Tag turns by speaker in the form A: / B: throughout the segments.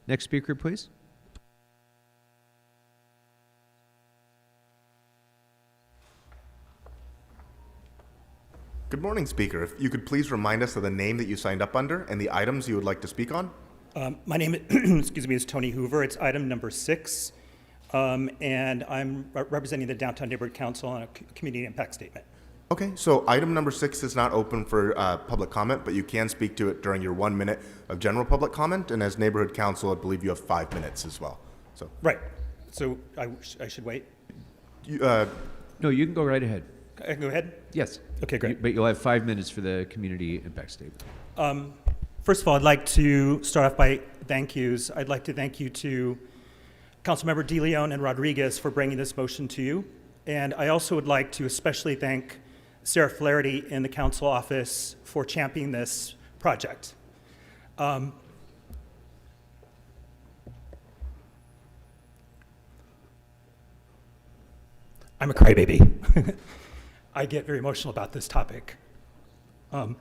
A: Next speaker, please.
B: Good morning, Speaker. If you could please remind us of the name that you signed up under and the items you would like to speak on.
C: My name is Tony Hoover. It's item number 6. And I'm representing the Downtown Neighborhood Council on a community impact statement.
B: Okay, so item number 6 is not open for public comment, but you can speak to it during your 1 minute of general public comment. And as Neighborhood Council, I believe you have 5 minutes as well. So
C: Right. So I should wait?
A: No, you can go right ahead.
C: I can go ahead?
A: Yes.
C: Okay, great.
A: But you'll have 5 minutes for the community impact statement.
C: First of all, I'd like to start off by thank yous. I'd like to thank you to Councilmember De Leon and Rodriguez for bringing this motion to you. And I also would like to especially thank Sarah Flaherty in the council office for championing this project. I'm a crybaby. I get very emotional about this topic. My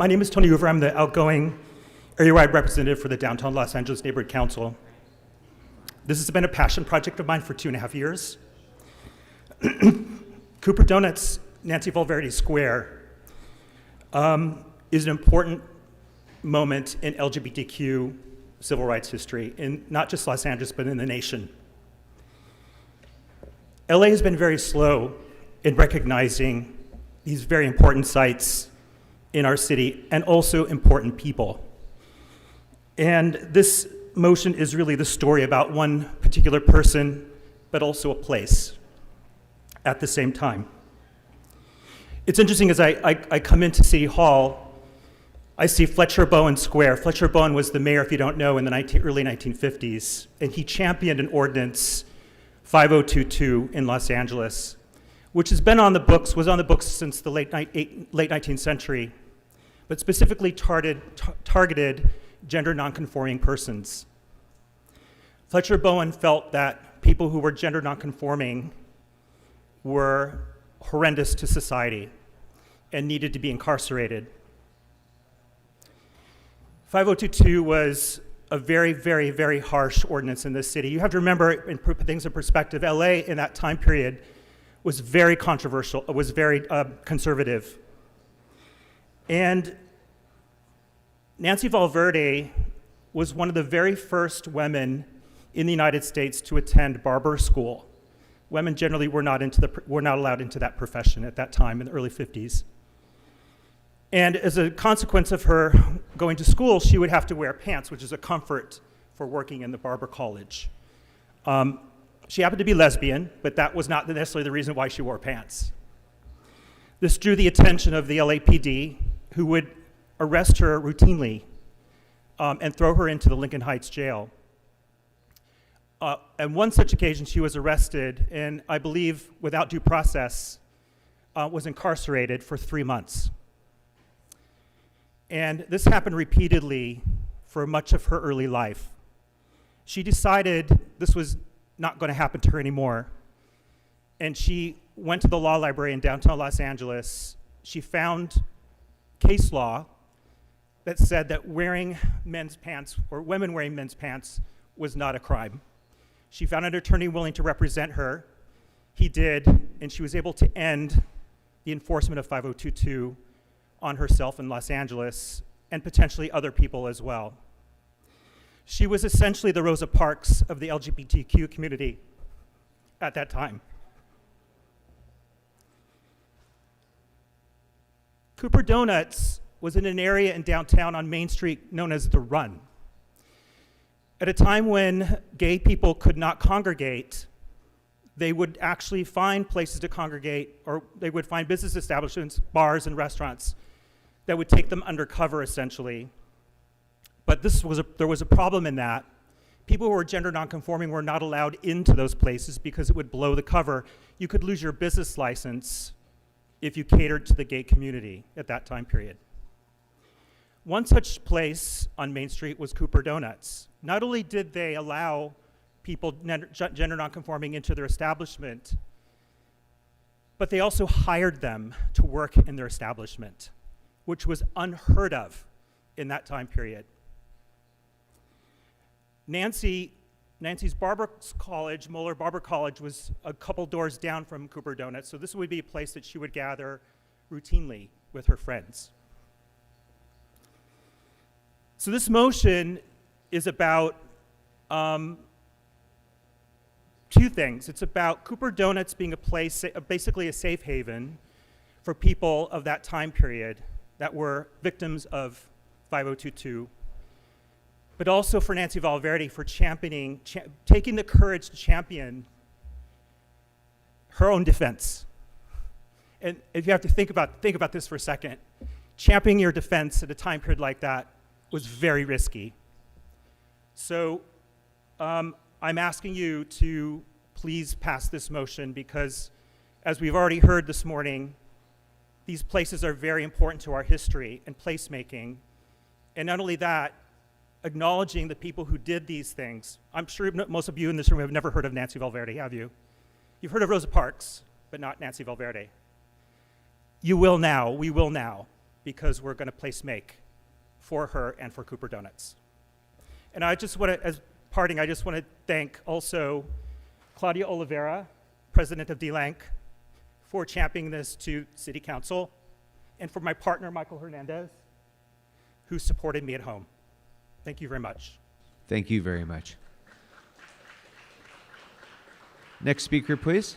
C: name is Tony Hoover. I'm the outgoing area-wide representative for the Downtown Los Angeles Neighborhood Council. This has been a passion project of mine for 2.5 years. Cooper Donuts, Nancy Valverde Square, is an important moment in LGBTQ civil rights history, in not just Los Angeles, but in the nation. LA has been very slow in recognizing these very important sites in our city and also important people. And this motion is really the story about one particular person, but also a place at the same time. It's interesting as I come into City Hall, I see Fletcher Bowen Square. Fletcher Bowen was the mayor, if you don't know, in the early 1950s, and he championed an ordinance 5022 in Los Angeles, which has been on the books, was on the books since the late 19th century, but specifically targeted gender nonconforming persons. Fletcher Bowen felt that people who were gender nonconforming were horrendous to society and needed to be incarcerated. 5022 was a very, very, very harsh ordinance in this city. You have to remember, and put things in perspective, LA in that time period was very controversial, was very conservative. And Nancy Valverde was one of the very first women in the United States to attend barber school. Women generally were not allowed into that profession at that time in the early 50s. And as a consequence of her going to school, she would have to wear pants, which is a comfort for working in the barber college. She happened to be lesbian, but that was not necessarily the reason why she wore pants. This drew the attention of the LAPD, who would arrest her routinely and throw her into the Lincoln Heights jail. On one such occasion, she was arrested and I believe without due process was incarcerated for 3 months. And this happened repeatedly for much of her early life. She decided this was not going to happen to her anymore. And she went to the law library in downtown Los Angeles. She found case law that said that wearing men's pants or women wearing men's pants was not a crime. She found an attorney willing to represent her. He did, and she was able to end the enforcement of 5022 on herself in Los Angeles and potentially other people as well. She was essentially the Rosa Parks of the LGBTQ community at that time. Cooper Donuts was in an area in downtown on Main Street known as The Run. At a time when gay people could not congregate, they would actually find places to congregate, or they would find business establishments, bars and restaurants that would take them undercover essentially. But there was a problem in that. People who were gender nonconforming were not allowed into those places because it would blow the cover. You could lose your business license if you catered to the gay community at that time period. One such place on Main Street was Cooper Donuts. Not only did they allow people gender nonconforming into their establishment, but they also hired them to work in their establishment, which was unheard of in that time period. Nancy's Barber College, Moeller Barber College, was a couple doors down from Cooper Donuts, so this would be a place that she would gather routinely with her friends. So this motion is about two things. It's about Cooper Donuts being a place, basically a safe haven for people of that time period that were victims of 5022, but also for Nancy Valverde for taking the courage to champion her own defense. And if you have to think about this for a second, championing your defense at a time period like that was very risky. So I'm asking you to please pass this motion because, as we've already heard this morning, these places are very important to our history and placemaking. And not only that, acknowledging the people who did these things. I'm sure most of you in this room have never heard of Nancy Valverde, have you? You've heard of Rosa Parks, but not Nancy Valverde. You will now, we will now, because we're going to placemake for her and for Cooper Donuts. And I just want to, as parting, I just want to thank also Claudia Oliveira, president of D-Lank, for championing this to City Council, and for my partner, Michael Hernandez, who supported me at home. Thank you very much.
A: Thank you very much. Next speaker, please.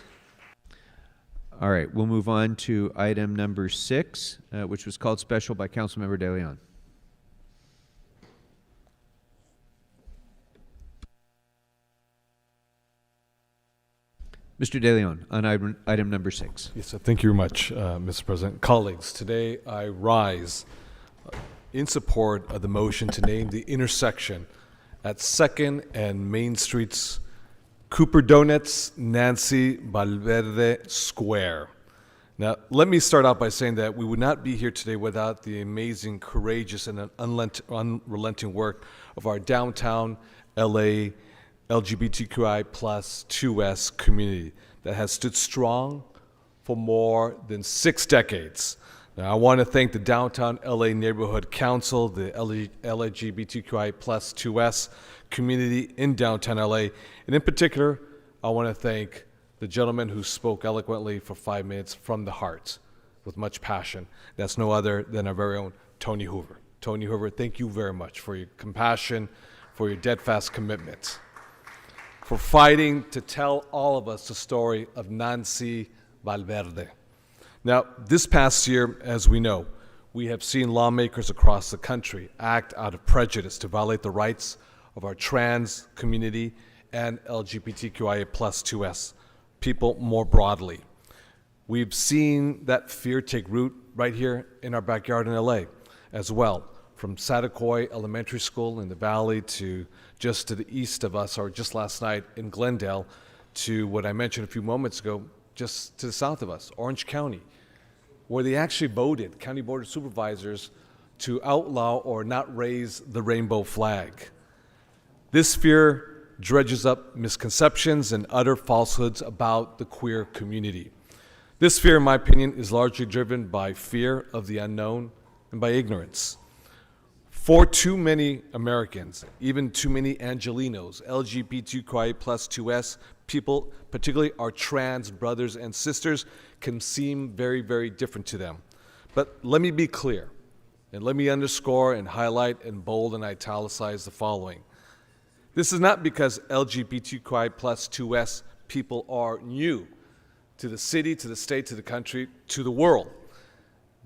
A: All right, we'll move on to item number 6, which was called special by Councilmember De Leon. Mr. De Leon, on item number 6.
D: Yes, thank you very much, Mr. President. Colleagues, today I rise in support of the motion to name the intersection at 2nd and Main Streets Cooper Donuts Nancy Valverde Square. Now, let me start out by saying that we would not be here today without the amazing, courageous, and unrelenting work of our downtown LA LGBTQI plus 2S community that has stood strong for more than 6 decades. Now, I want to thank the Downtown LA Neighborhood Council, the LGBTQI plus 2S community in downtown LA, and in particular, I want to thank the gentleman who spoke eloquently for 5 minutes from the heart with much passion. That's no other than our very own Tony Hoover. Tony Hoover, thank you very much for your compassion, for your steadfast commitment, for fighting to tell all of us the story of Nancy Valverde. Now, this past year, as we know, we have seen lawmakers across the country act out of prejudice to violate the rights of our trans community and LGBTQIA plus 2S people more broadly. We've seen that fear take root right here in our backyard in LA as well, from Satakoy Elementary School in the Valley to just to the east of us, or just last night in Glendale, to what I mentioned a few moments ago, just to the south of us, Orange County, where they actually voted, County Board of Supervisors, to outlaw or not raise the rainbow flag. This fear dredges up misconceptions and utter falsehoods about the queer community. This fear, in my opinion, is largely driven by fear of the unknown and by ignorance. For too many Americans, even too many Angelinos, LGBTQI plus 2S people, particularly our trans brothers and sisters, can seem very, very different to them. But let me be clear, and let me underscore and highlight and bold and italicize the following. This is not because LGBTQI plus 2S people are new to the city, to the state, to the country, to the world.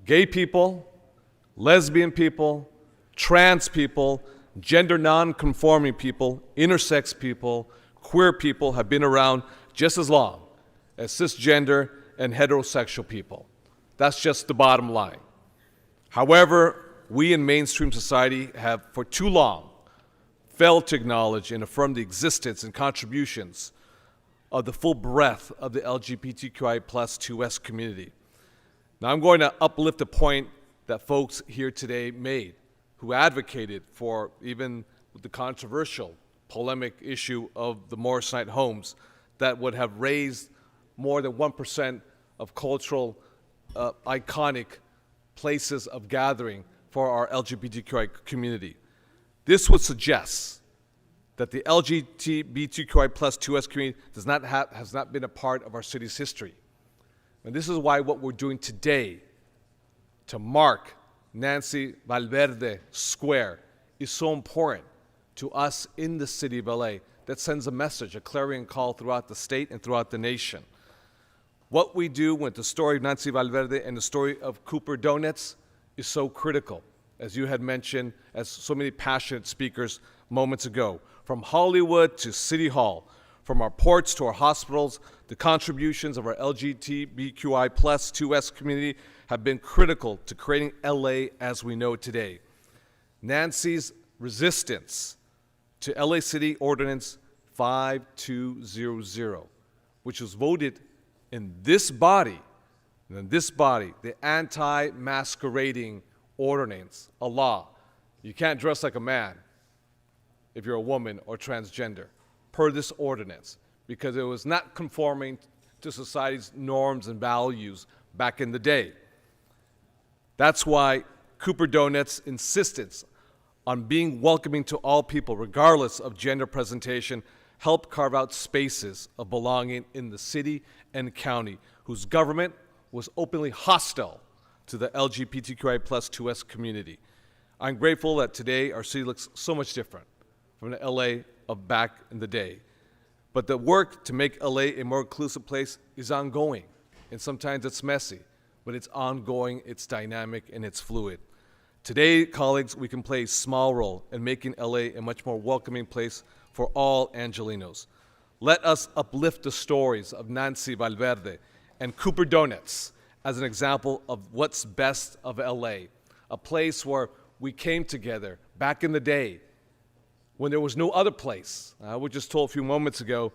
D: Gay people, lesbian people, trans people, gender non-conforming people, intersex people, queer people have been around just as long as cisgender and heterosexual people. That's just the bottom line. However, we in mainstream society have for too long failed to acknowledge and affirm the existence and contributions of the full breadth of the LGBTQI plus 2S community. Now I'm going to uplift a point that folks here today made, who advocated for even the controversial polemic issue of the Morrisonite homes that would have raised more than 1% of cultural iconic places of gathering for our LGBTQI community. This would suggest that the LGBTQI plus 2S community has not been a part of our city's history. And this is why what we're doing today to mark Nancy Valverde Square is so important to us in the city of LA. That sends a message, a clarion call throughout the state and throughout the nation. What we do with the story of Nancy Valverde and the story of Cooper Donuts is so critical, as you had mentioned, as so many passionate speakers moments ago. From Hollywood to City Hall, from our ports to our hospitals, the contributions of our LGBTQI plus 2S community have been critical to creating LA as we know it today. Nancy's resistance to LA City Ordinance 5200, which was voted in this body, the anti-masquerading ordinance, a law. You can't dress like a man if you're a woman or transgender, per this ordinance, because it was not conforming to society's norms and values back in the day. That's why Cooper Donuts' insistence on being welcoming to all people, regardless of gender presentation, helped carve out spaces of belonging in the city and county, whose government was openly hostile to the LGBTQI plus 2S community. I'm grateful that today our city looks so much different from the LA of back in the day. But the work to make LA a more inclusive place is ongoing, and sometimes it's messy, but it's ongoing, it's dynamic, and it's fluid. Today, colleagues, we can play a small role in making LA a much more welcoming place for all Angelinos. Let us uplift the stories of Nancy Valverde and Cooper Donuts as an example of what's best of LA, a place where we came together back in the day when there was no other place. I was just told a few moments ago,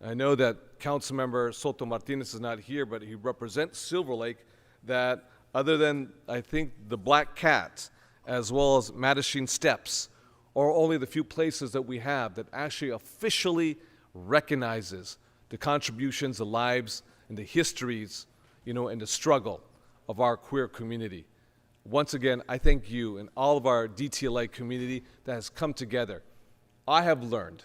D: I know that Councilmember Soto Martinez is not here, but he represents Silver Lake, that other than, I think, the Black Cat, as well as Mattachine Steps, are only the few places that we have that actually officially recognizes the contributions, the lives, and the histories, and the struggle of our queer community. Once again, I thank you and all of our DTLA community that has come together. I have learned,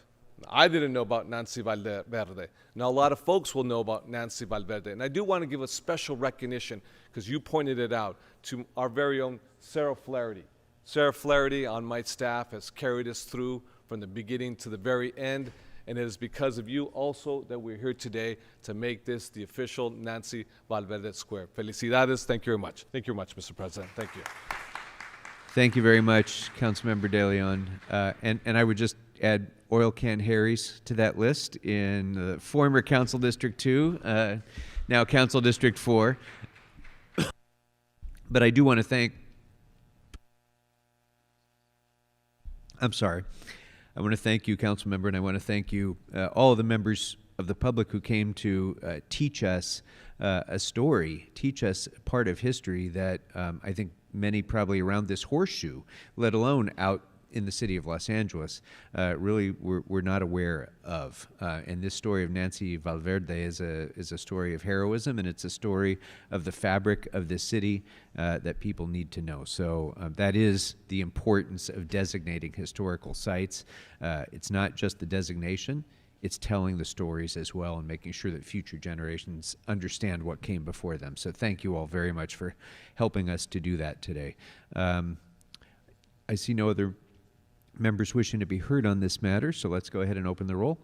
D: I didn't know about Nancy Valverde. Now a lot of folks will know about Nancy Valverde. And I do want to give a special recognition, because you pointed it out, to our very own Sarah Flaherty. Sarah Flaherty on my staff has carried us through from the beginning to the very end. And it is because of you also that we're here today to make this the official Nancy Valverde Square. Felicidades. Thank you very much. Thank you very much, Mr. President. Thank you.
A: Thank you very much, Councilmember De Leon. And I would just add Oil Can Harry's to that list in the former Council District 2, now Council District 4. But I do want to thank, I want to thank you, Council Member, and I want to thank you, all of the members of the public who came to teach us a story, teach us part of history that I think many probably around this horseshoe, let alone out in the city of Los Angeles, really we're not aware of. And this story of Nancy Valverde is a story of heroism, and it's a story of the fabric of this city that people need to know. So that is the importance of designating historical sites. It's not just the designation, it's telling the stories as well and making sure that future generations understand what came before them. So thank you all very much for helping us to do that today. I see no other members wishing to be heard on this matter, so let's go ahead and open the roll,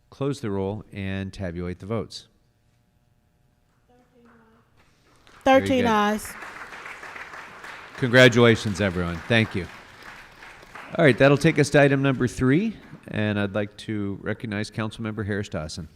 A: close the roll, and tabulate the votes.
E: 13
A: good.
E: ayes.
A: Congratulations, everyone. Thank you. All right, that'll take us to item number 3, and I'd like to recognize Councilmember Harris Dawson.